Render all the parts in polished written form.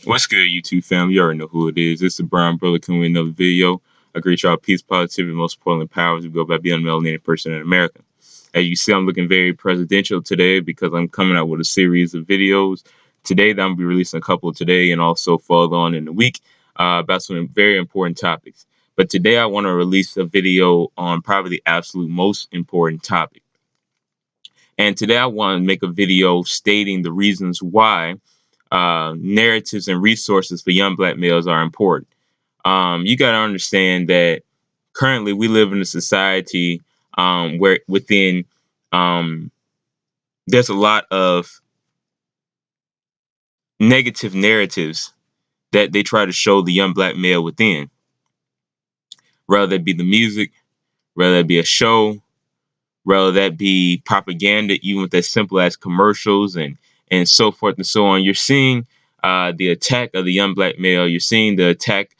What's good, YouTube fam? You already know who it is. It's the Brown Brother coming with another video. I greet y'all peace, positivity, and most importantly, power as we go by being a melanated person in America. As you see, I'm looking very presidential today because I'm coming out with a series of videos today that I'm going to be releasing a couple today and also further on in the week about some very important topics. But today I want to release a video on probably the absolute most important topic. And today I want to make a video stating the reasons why narratives and resources for young black males are important. You got to understand that currently we live in a society where within there's a lot of negative narratives that they try to show the young black male within, whether that be the music, whether that be a show, whether that be propaganda, even with as simple as commercials and so forth and so on. You're seeing the attack of the young black male. You're seeing the attack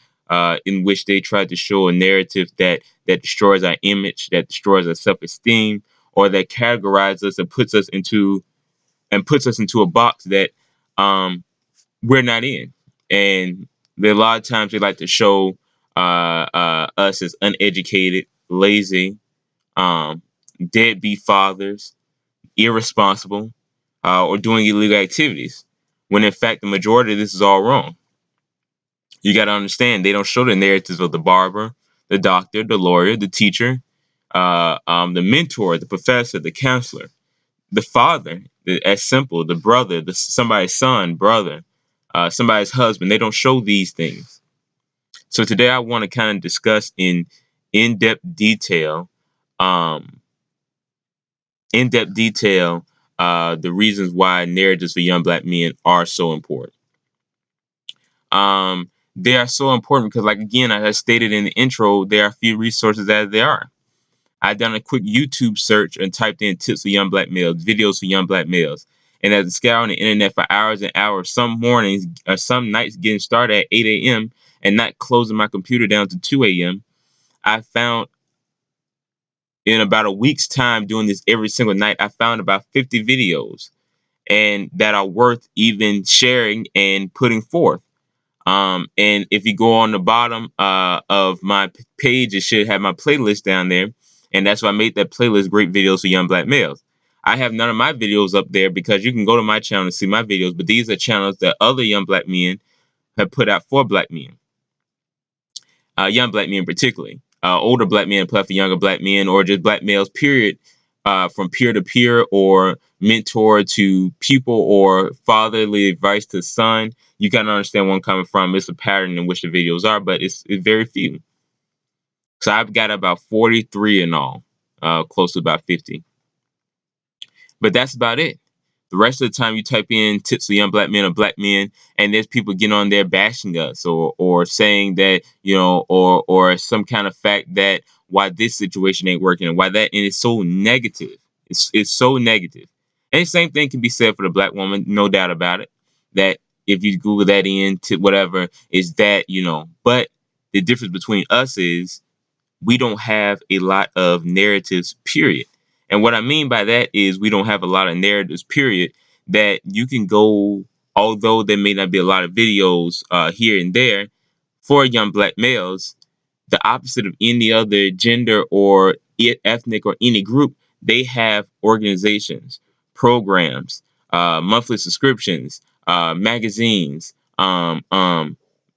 in which they try to show a narrative that destroys our image, that destroys our self-esteem, or that categorizes us and puts us into a box that we're not in. And a lot of times they like to show us as uneducated, lazy, um, deadbeat fathers, irresponsible, or doing illegal activities. When in fact, the majority of this is all wrong. You got to understand, they don't show the narratives of the barber, the doctor, the lawyer, the teacher, the mentor, the professor, the counselor, the father, as simple, the brother, somebody's son, brother, somebody's husband. They don't show these things. So today I want to kind of discuss in-depth detail um, in-depth detail the reasons why narratives for young black men are so important. They are so important because, like, again, as I stated in the intro, there are few resources as there are. I done a quick YouTube search and typed in tips for young black males, videos for young black males. And as I scour on the internet for hours and hours, some mornings or some nights getting started at 8 a.m. and not closing my computer down to 2 a.m., I found in about a week's time doing this every single night, I found about 50 videos and that are worth even sharing and putting forth. And if you go on the bottom of my page, it should have my playlist down there. And that's why I made that playlist, Great Videos for Young Black Males. I have none of my videos up there because you can go to my channel and see my videos, but these are channels that other young black men have put out for black men, young black men particularly. Older black men apply for younger black men, or just black males, period, from peer to peer, or mentor to pupil, or fatherly advice to son. You gotta understand where I'm coming from. It's a pattern in which the videos are, but it's very few. So I've got about 43 in all, close to about 50. But that's about it. The rest of the time you type in tips for young black men or black men, and there's people getting on there bashing us or saying that, or some kind of fact that why this situation ain't working and why that, and it's so negative. It's so negative. And the same thing can be said for the black woman, no doubt about it. That if you Google that in to whatever, is that, but the difference between us is we don't have a lot of narratives, period. And what I mean by that is we don't have a lot of narratives, period, that you can go, although there may not be a lot of videos here and there for young black males, the opposite of any other gender or ethnic or any group, they have organizations, programs, monthly subscriptions, magazines,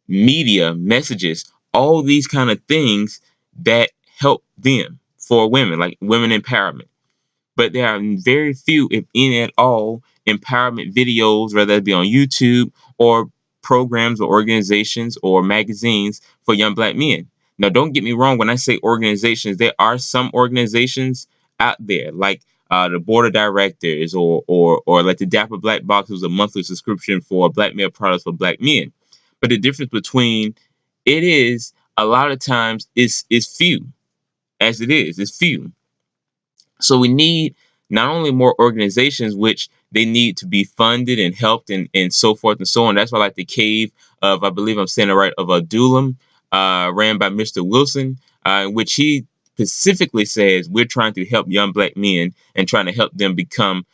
media, messages, all these kind of things that help them for women, like women empowerment. But there are very few, if any at all, empowerment videos, whether it be on YouTube or programs or organizations or magazines for young black men. Now, don't get me wrong. When I say organizations, there are some organizations out there, like the board of directors, or like the Dapper Black Box, was a monthly subscription for black male products for black men. But the difference between it is a lot of times is few, as it is. It's few. So we need not only more organizations, which they need to be funded and helped and so forth and so on. That's why I like the Cave of, I believe I'm saying it right, of Adullam, ran by Mr. Wilson, in which he specifically says we're trying to help young black men and trying to help them become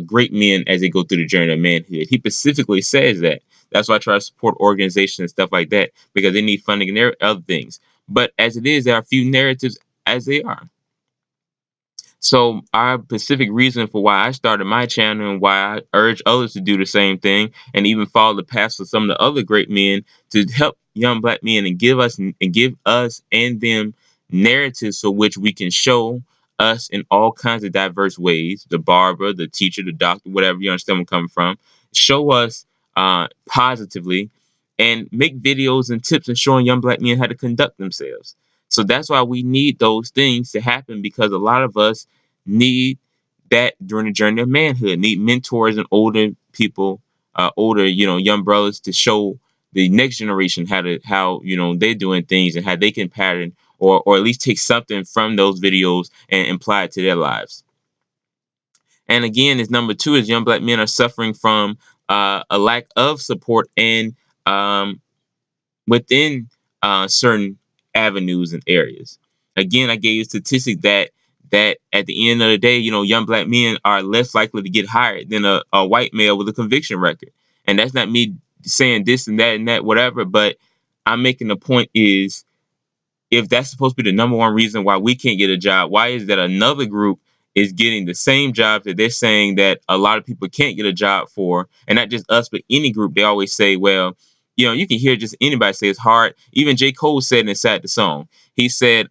great men as they go through the journey of manhood. He specifically says that. That's why I try to support organizations and stuff like that, because they need funding and other things. But as it is, there are a few narratives as they are. So our specific reason for why I started my channel and why I urge others to do the same thing and even follow the paths of some of the other great men to help young black men and give us and them narratives for which we can show us in all kinds of diverse ways. The barber, the teacher, the doctor, whatever, you understand where I'm coming from. Show us positively and make videos and tips and showing young black men how to conduct themselves. So that's why we need those things to happen, because a lot of us need that during the journey of manhood, need mentors and older people, older, young brothers to show the next generation how they're doing things and how they can pattern or at least take something from those videos and apply it to their lives. And again, is number two is young black men are suffering from a lack of support and within certain avenues and areas. Again, I gave you a statistic that at the end of the day, young black men are less likely to get hired than a white male with a conviction record. And that's not me saying this and that, whatever, but I'm making the point is, if that's supposed to be the number one reason why we can't get a job, why is that another group is getting the same job that they're saying that a lot of people can't get a job for? And not just us, but any group. They always say, well, you can hear just anybody say it's hard. Even J. Cole said inside the song, he said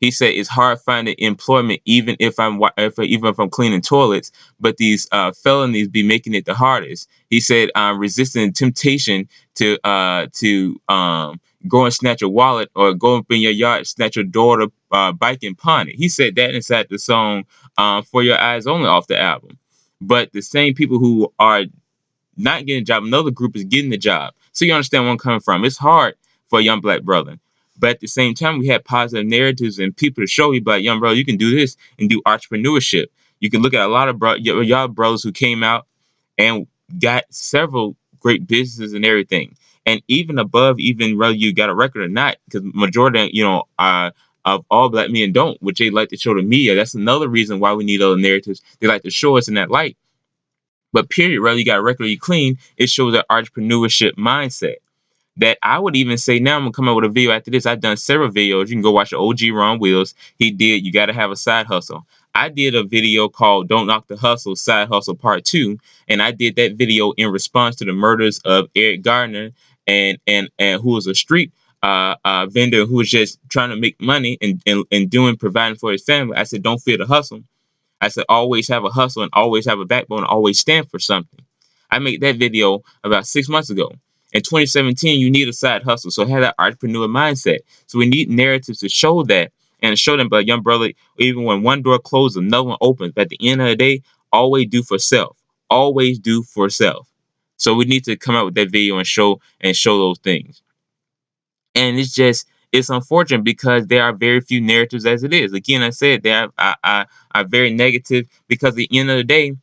it's hard finding employment even if I'm cleaning toilets, but these felonies be making it the hardest. He said resisting temptation to go and snatch a wallet or go up in your yard, snatch your daughter bike and pawn it. He said that inside the song For Your Eyes Only off the album. But the same people who are not getting a job, another group is getting the job. So you understand where I'm coming from. It's hard for a young black brother. But at the same time, we have positive narratives and people to show you, like, young brother, you can do this and do entrepreneurship. You can look at a lot of y'all brothers who came out and got several great businesses and everything. And even above, even whether you got a record or not, because majority, of all black men don't, which they like to show the media. That's another reason why we need other narratives. They like to show us in that light. But period, whether you got a record or you clean, it shows an entrepreneurship mindset that I would even say now. I'm gonna come up with a video after this. I've done several videos. You can go watch the OG Ron Wheels. He did You Gotta Have a Side Hustle. I did a video called Don't Knock the Hustle, Side Hustle Part 2. And I did that video in response to the murders of Eric Gardner and who was a street vendor who was just trying to make money and providing for his family. I said, don't fear the hustle. I said, always have a hustle and always have a backbone and always stand for something. I made that video about 6 months ago. In 2017, you need a side hustle. So have that entrepreneur mindset. So we need narratives to show that and to show them, but young brother, even when one door closes, another one opens. But at the end of the day, always do for self. Always do for self. So we need to come out with that video and show those things. And it's unfortunate because there are very few narratives as it is. Again, I said they are very negative, because at the end of the day,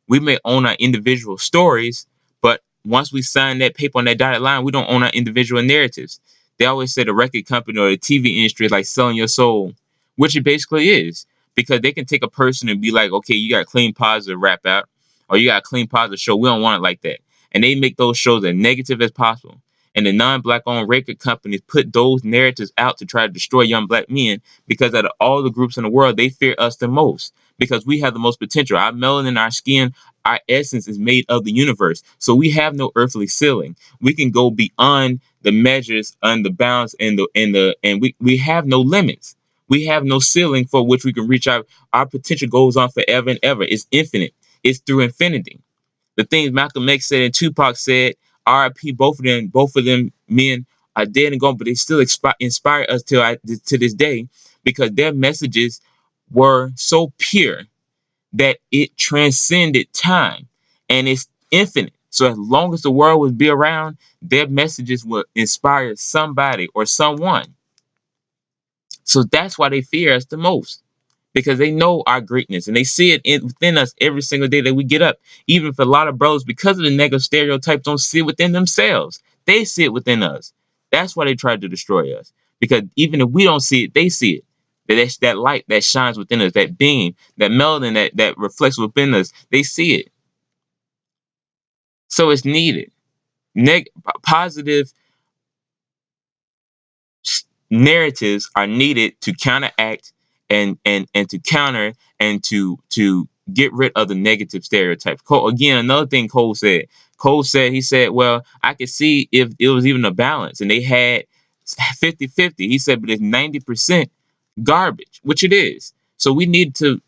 we may own our individual stories, but once we sign that paper on that dotted line, we don't own our individual narratives. They always say the record company or the TV industry is like selling your soul, which it basically is, because they can take a person and be like, okay, you got a clean, positive rap out, or you got a clean, positive show. We don't want it like that. And they make those shows as negative as possible. And the non-black owned record companies put those narratives out to try to destroy young black men, because out of all the groups in the world, they fear us the most, because we have the most potential. Our melanin, our skin, our essence is made of the universe. So we have no earthly ceiling. We can go beyond the measures and the bounds and we have no limits. We have no ceiling for which we can reach out. Our potential goes on forever and ever. It's infinite. It's through infinity. The things Malcolm X said and Tupac said, R.I.P. Both of them men are dead and gone, but they still inspire us to this day, because their messages were so pure that it transcended time and it's infinite. So as long as the world would be around, their messages will inspire somebody or someone. So that's why they fear us the most, because they know our greatness and they see it within us every single day that we get up. Even if a lot of brothers, because of the negative stereotypes, don't see it within themselves, they see it within us. That's why they try to destroy us, because even if we don't see it, they see it. That's that light that shines within us, that beam, that melanin that reflects within us. They see it. So it's needed. Positive narratives are needed to counteract and to counter and to get rid of the negative stereotypes. Again, another thing Cole said, he said, well, I could see if it was even a balance and they had 50-50. He said, but it's 90% garbage, which it is. So we need to,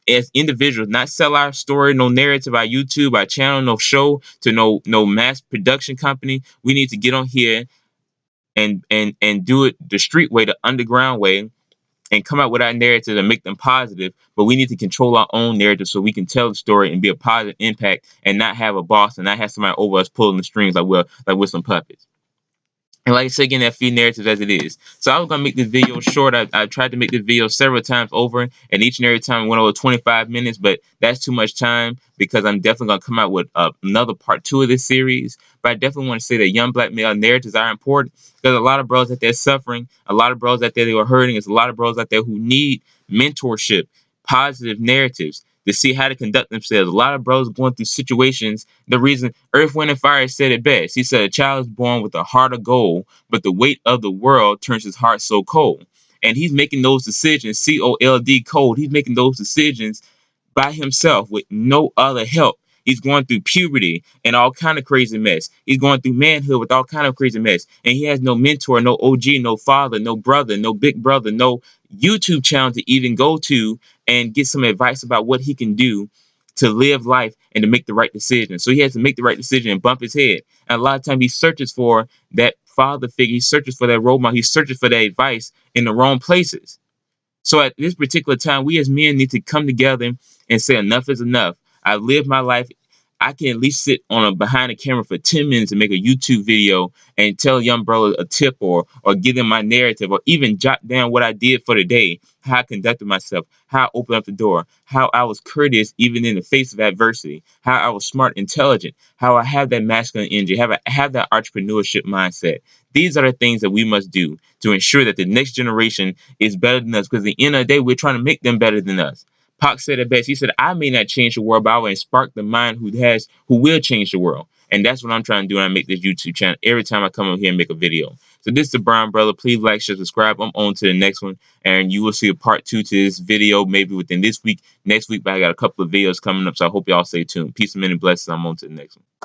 as individuals, not sell our story, no narrative, our YouTube, our channel, no show to no mass production company. We need to get on here and do it the street way, the underground way, and come out with our narrative and make them positive. But we need to control our own narrative so we can tell the story and be a positive impact and not have a boss and not have somebody over us pulling the strings like we're some puppets. And like I said, again, that feed narratives as it is. So I was gonna make this video short. I tried to make this video several times over, and each and every time it went over 25 minutes, but that's too much time because I'm definitely gonna come out with another part 2 of this series. But I definitely want to say that young black male narratives are important because a lot of bros out there suffering, a lot of bros out there they were hurting, there's a lot of bros out there who need mentorship, positive narratives to see how to conduct themselves. A lot of bros going through situations. The reason Earth, Wind, and Fire said it best. He said, a child is born with a heart of gold, but the weight of the world turns his heart so cold. And he's making those decisions, C-O-L-D, cold. He's making those decisions by himself with no other help. He's going through puberty and all kind of crazy mess. He's going through manhood with all kind of crazy mess. And he has no mentor, no OG, no father, no brother, no big brother, no YouTube channel to even go to and get some advice about what he can do to live life and to make the right decision. So he has to make the right decision and bump his head. And a lot of times he searches for that father figure. He searches for that role model. He searches for that advice in the wrong places. So at this particular time, we as men need to come together and say enough is enough. I've lived my life. I can at least sit on behind a camera for 10 minutes and make a YouTube video and tell young brother a tip or give them my narrative or even jot down what I did for the day, how I conducted myself, how I opened up the door, how I was courteous even in the face of adversity, how I was smart, intelligent, how I have that masculine energy, how I have that entrepreneurship mindset. These are the things that we must do to ensure that the next generation is better than us, because at the end of the day, we're trying to make them better than us. Pac said it best. He said, I may not change the world, but I will spark the mind who will change the world. And that's what I'm trying to do when I make this YouTube channel every time I come up here and make a video. So this is the Brown Brother. Please like, share, subscribe. I'm on to the next one. And you will see a part 2 to this video maybe within this week, next week. But I got a couple of videos coming up. So I hope y'all stay tuned. Peace and many blessings. I'm on to the next one.